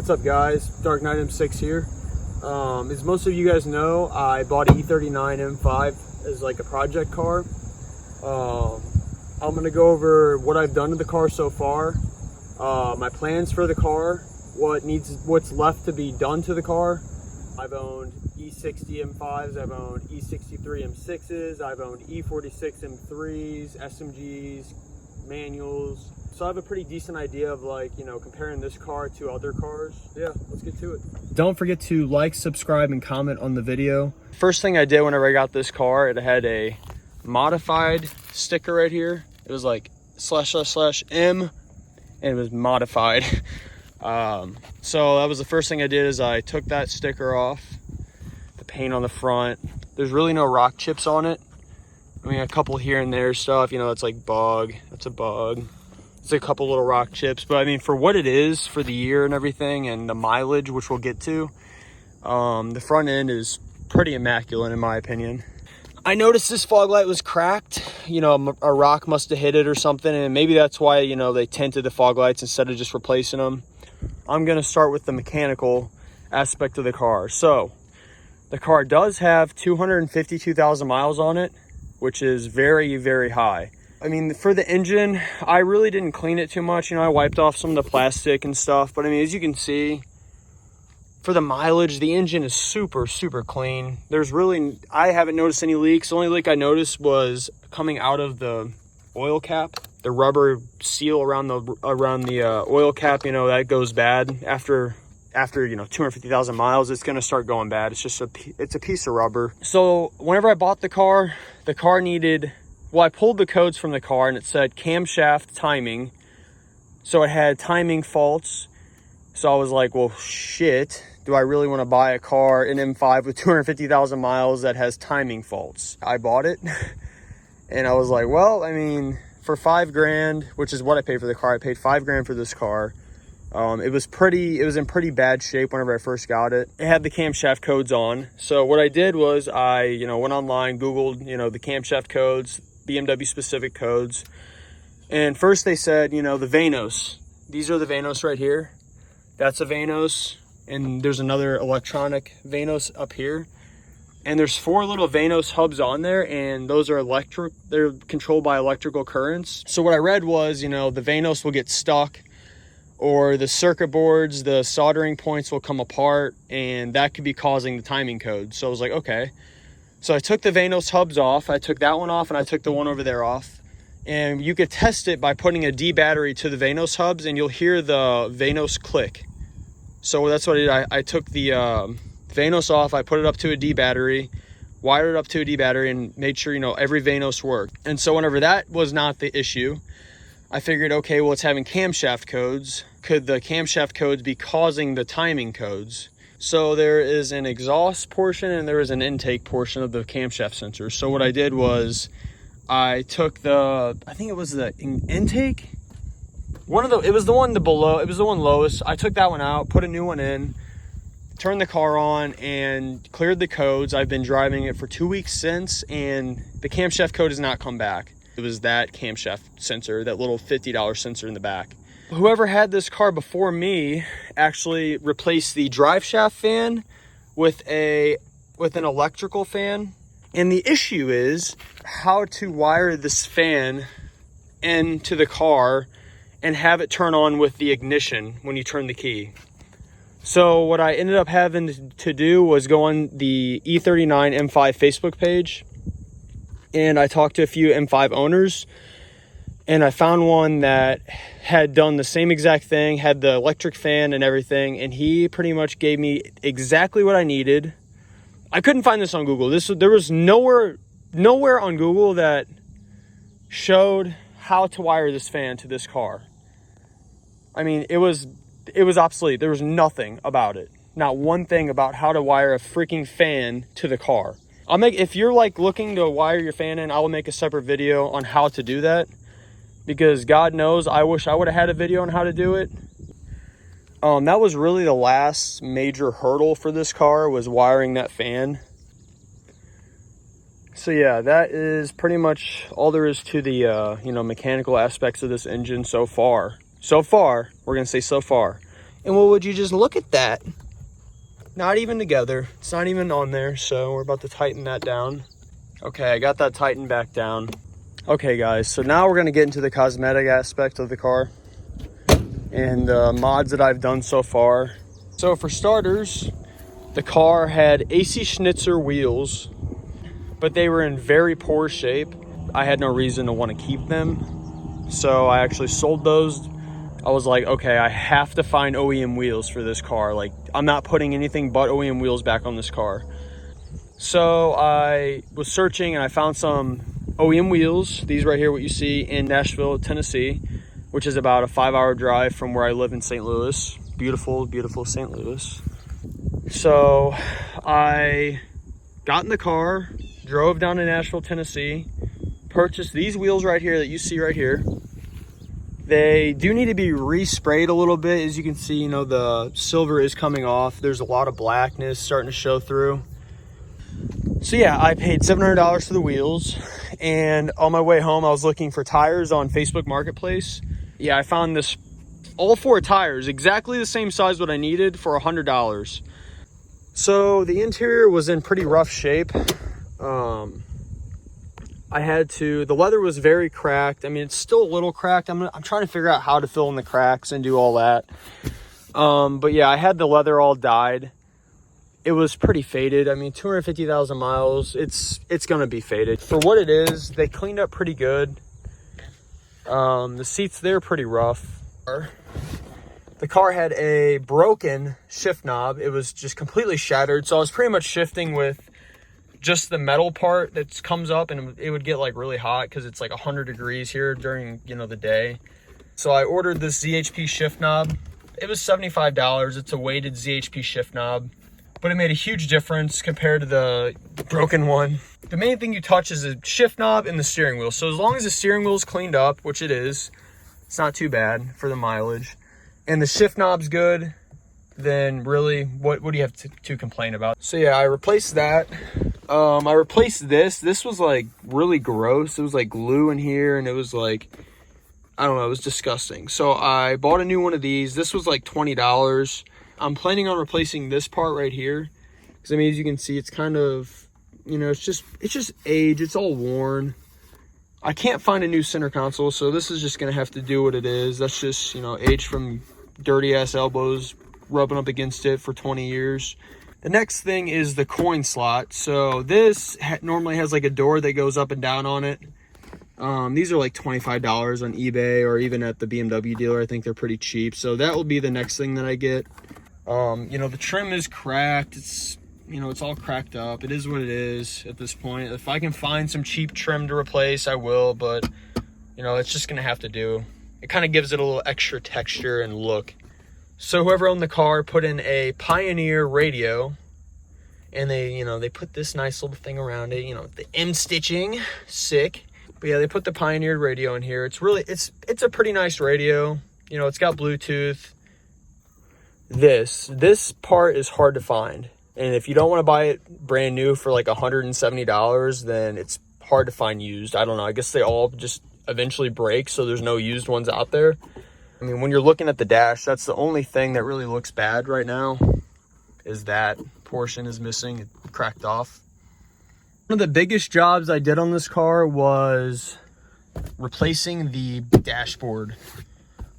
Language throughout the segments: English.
What's up guys, E39 M5 here. As most of you guys know, I bought an E39 M5 as like a project car. I'm gonna go over what I've done to the car so far, my plans for the car, what's left to be done to the car. I've owned E60 M5s, I've owned E63 M6s, I've owned E46 M3s, SMGs, manuals. So I have a pretty decent idea of, like, you know, comparing this car to other cars. Yeah, let's get to it. Don't forget to like, subscribe, and comment on the video. First thing I did whenever I got this car, it had a modified sticker right here. It was like //M, and it was modified. So that was the first thing I did, is I took that sticker off, the paint on the front. There's really no rock chips on it. I mean, a couple here and there stuff, you know, it's like bug, that's a bug. It's a couple little rock chips, but I mean, for what it is, for the year and everything, and the mileage, which we'll get to, the front end is pretty immaculate in my opinion. I noticed this fog light was cracked. You know, a rock must have hit it or something, and maybe that's why, you know, they tinted the fog lights instead of just replacing them. I'm gonna start with the mechanical aspect of the car. So, the car does have 252,000 miles on it, which is very, very high. I mean, for the engine, I really didn't clean it too much. You know, I wiped off some of the plastic and stuff, but I mean, as you can see, for the mileage, the engine is super, super clean. There's really, I haven't noticed any leaks. The only leak I noticed was coming out of the oil cap. The rubber seal around the oil cap, you know, that goes bad after you know, 250,000 miles. It's going to start going bad. It's just it's a piece of rubber. So whenever I bought the car needed, well, I pulled the codes from the car and it said camshaft timing. So it had timing faults. So I was like, well, shit, do I really want to buy a car, an M5 with 250,000 miles that has timing faults? I bought it and I was like, well, I mean, for $5,000, which is what I paid for the car, I paid $5,000 for this car. It was in pretty bad shape whenever I first got it. It had the camshaft codes on. So what I did was I, you know, went online, Googled, you know, the camshaft codes, BMW specific codes. And first they said, you know, the Vanos. These are the Vanos right here. That's a Vanos. And there's another electronic Vanos up here. And there's 4 little Vanos hubs on there, and those are electric. They're controlled by electrical currents. So what I read was, you know, the Vanos will get stuck, or the circuit boards, the soldering points will come apart, and that could be causing the timing code. So I was like, okay. So I took the Vanos hubs off. I took that one off, and I took the one over there off. And you could test it by putting a D battery to the Vanos hubs, and you'll hear the Vanos click. So that's what I did. I took the Vanos off, I put it up to a D battery, wired it up to a D battery, and made sure, you know, every Vanos worked. And so whenever that was not the issue, I figured, okay, well, it's having camshaft codes. Could the camshaft codes be causing the timing codes? So there is an exhaust portion and there is an intake portion of the camshaft sensor. So what I did was I took I think it was the intake. It was the one lowest. I took that one out, put a new one in, turned the car on, and cleared the codes. I've been driving it for 2 weeks since, and the camshaft code has not come back. It was that camshaft sensor, that little $50 sensor in the back. Whoever had this car before me actually replaced the drive shaft fan with an electrical fan. And the issue is how to wire this fan into the car and have it turn on with the ignition when you turn the key. So what I ended up having to do was go on the E39 M5 Facebook page, and I talked to a few M5 owners, and I found one that had done the same exact thing, had the electric fan and everything, and he pretty much gave me exactly what I needed. I couldn't find this on Google. There was nowhere on Google that showed how to wire this fan to this car. I mean, it was obsolete. There was nothing about it. Not one thing about how to wire a freaking fan to the car. If you're like looking to wire your fan in, I will make a separate video on how to do that, because God knows, I wish I would have had a video on how to do it. That was really the last major hurdle for this car, was wiring that fan. So yeah, that is pretty much all there is to the, you know, mechanical aspects of this engine so far. So far, we're going to say so far. And well, would you just look at that? Not even together. It's not even on there. So we're about to tighten that down. Okay, I got that tightened back down. Okay guys, so now we're gonna get into the cosmetic aspect of the car and the mods that I've done so far. So for starters, the car had AC Schnitzer wheels, but they were in very poor shape. I had no reason to want to keep them. So I actually sold those. I was like, okay, I have to find OEM wheels for this car. Like, I'm not putting anything but OEM wheels back on this car. So I was searching and I found some OEM wheels. These right here, what you see in Nashville, Tennessee, which is about a 5-hour drive from where I live in St. Louis. Beautiful, beautiful St. Louis. So I got in the car, drove down to Nashville, Tennessee, purchased these wheels right here that you see right here. They do need to be resprayed a little bit. As you can see, you know, the silver is coming off. There's a lot of blackness starting to show through. So yeah, I paid $700 for the wheels. And on my way home, I was looking for tires on Facebook Marketplace. Yeah, I found this, all 4 tires, exactly the same size what I needed for $100. So the interior was in pretty rough shape. The leather was very cracked. I mean, it's still a little cracked. I'm trying to figure out how to fill in the cracks and do all that. But yeah, I had the leather all dyed. It was pretty faded. I mean, 250,000 miles, it's gonna be faded. For what it is, they cleaned up pretty good. The seats, they're pretty rough. The car had a broken shift knob. It was just completely shattered. So I was pretty much shifting with just the metal part that comes up, and it would get like really hot because it's like 100 degrees here during, you know, the day. So I ordered this ZHP shift knob. It was $75. It's a weighted ZHP shift knob, but it made a huge difference compared to the broken one. The main thing you touch is the shift knob and the steering wheel. So as long as the steering wheel is cleaned up, which it is, it's not too bad for the mileage, and the shift knob's good, then really, what do you have to complain about? So yeah, I replaced that. I replaced this. This was like really gross. It was like glue in here, and it was like, I don't know, it was disgusting. So I bought a new one of these. This was like $20. I'm planning on replacing this part right here, because I mean, as you can see, it's kind of, you know, it's just age. It's all worn. I can't find a new center console, so this is just gonna have to do what it is. That's just, you know, age from dirty ass elbows rubbing up against it for 20 years. The next thing is the coin slot. So this normally has like a door that goes up and down on it. These are like $25 on eBay, or even at the BMW dealer. I think they're pretty cheap. So that will be the next thing that I get. You know, the trim is cracked. It's, you know, it's all cracked up. It is what it is at this point. If I can find some cheap trim to replace, I will, but you know, it's just gonna have to do. It kind of gives it a little extra texture and look. So whoever owned the car put in a Pioneer radio, and they, you know, they put this nice little thing around it, you know, the M stitching, sick. But yeah, they put the Pioneer radio in here. It's really, it's a pretty nice radio. You know, it's got Bluetooth. This part is hard to find. And if you don't want to buy it brand new for like $170, then it's hard to find used. I don't know. I guess they all just eventually break, so there's no used ones out there. I mean, when you're looking at the dash, that's the only thing that really looks bad right now, is that portion is missing. It cracked off. One of the biggest jobs I did on this car was replacing the dashboard.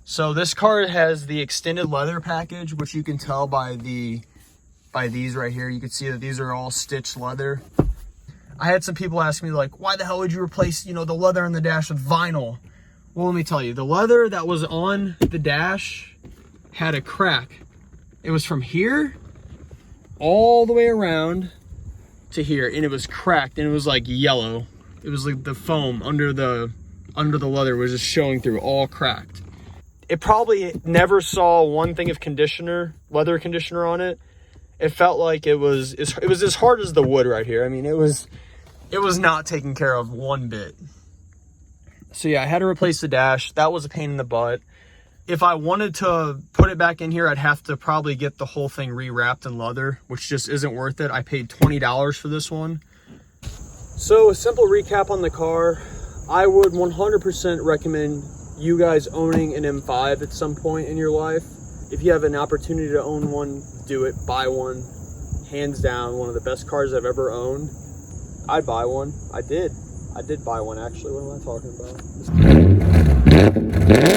So this car has the extended leather package, which you can tell by these right here. You can see that these are all stitched leather. I had some people ask me, like, why the hell would you replace, you know, the leather on the dash with vinyl? Well, let me tell you, the leather that was on the dash had a crack. It was from here all the way around to here, and it was cracked, and it was like yellow. It was like the foam under the leather was just showing through, all cracked. It probably never saw one thing of leather conditioner on it. It felt like it was as hard as the wood right here. I mean, it was not taken care of one bit. So yeah, I had to replace the dash. That was a pain in the butt. If I wanted to put it back in here, I'd have to probably get the whole thing rewrapped in leather, which just isn't worth it. I paid $20 for this one. So a simple recap on the car. I would 100% recommend you guys owning an M5 at some point in your life. If you have an opportunity to own one, do it. Buy one. Hands down, one of the best cars I've ever owned. I'd buy one. I did buy one, actually. What am I talking about?